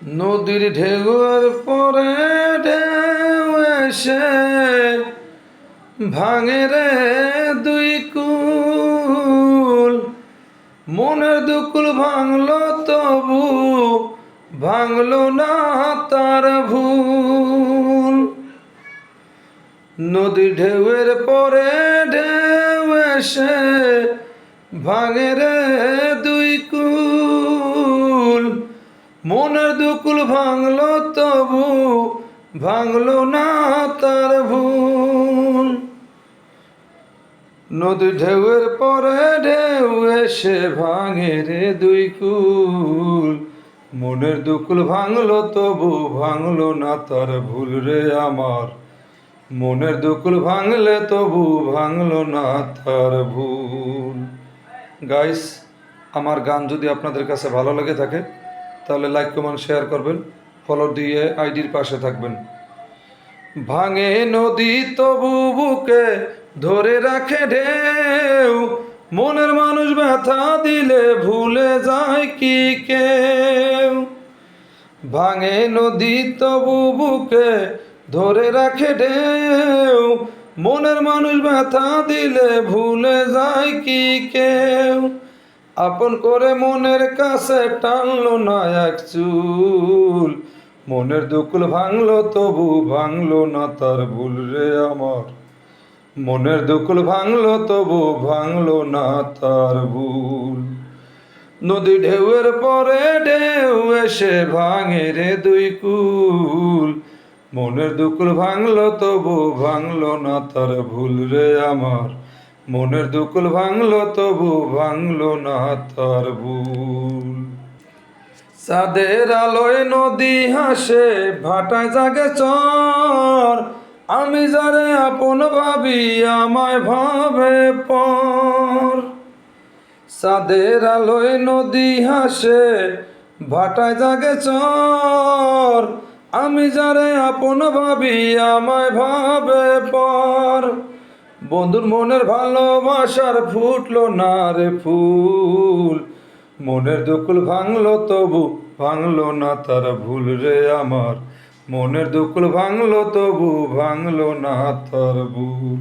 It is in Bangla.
নদীর ঢেউয়ের পরে ঢেউ এসে ভাঙে রে দুই কুল। মনের দুকুল ভাঙলো তবু ভাঙলো না তার ভুল। নদীর ঢেউয়ের পরে ঢেউ এসে ভাঙে রে দুই কুল। মনের দুকুল ভাঙলো তবু ভাঙলো না তার ভুল। নদী ঢেউয়ের পরে ঢেউ এসে ভাঙে রে দুই কুল। মনের দুকুল ভাঙলো তবু ভাঙলো না তার ভুল রে আমার। মনের দুকুল ভাঙলে তবু ভাঙলো না তার ভুল। গাইস, আমার গান যদি আপনাদের কাছে ভালো লেগে থাকে তাহলে লাইক কমেন্ট শেয়ার করবেন, ফলো দিয়ে আইডির পাশে থাকবেন। ভাঙে নদী তবু বুকে ধরে রাখে ঢেউ। মনের মানুষ ব্যথা দিলে ভুলে যায় কি কেউ। ভাঙে নদী তবু বুকে ধরে রাখে ঢেউ। মনের মানুষ ব্যথা দিলে ভুলে যায় কি কেউ। আপন করে মনের কাছে টানলো না এক চুল। মনের দুকুল ভাঙলো তবু ভাঙলো না তার ভুল রে আমার। মনের দুকুল ভাঙলো তবু ভাঙলো না তার ভুল। নদী ঢেউয়ের পরে ঢেউ এসে ভাঙে রে দুই কুল। মনের দুকুল ভাঙলো তবু ভাঙলো না তার ভুল রে আমার। মনের দুকুল ভাঙলো তবু ভাঙলো না তার ভুল। চাঁদের আলোয় নদী হাসে ভাটায় জাগে চর। আমি যারে আপন ভাবি আমায় ভাবে পর। চাঁদের আলোয় নদী হাসে ভাটায় জাগে চর। আমি যারে আপন ভাবি আমায় ভাবে পর। বন্ধুর মনের ভালোবাসার ফুটলো না রে ফুল। মনের দুকুল ভাঙলো তবু ভাঙলো না তার ভুল রে আমার। মনের দুকুল ভাঙলো তবু ভাঙলো না তার ভুল।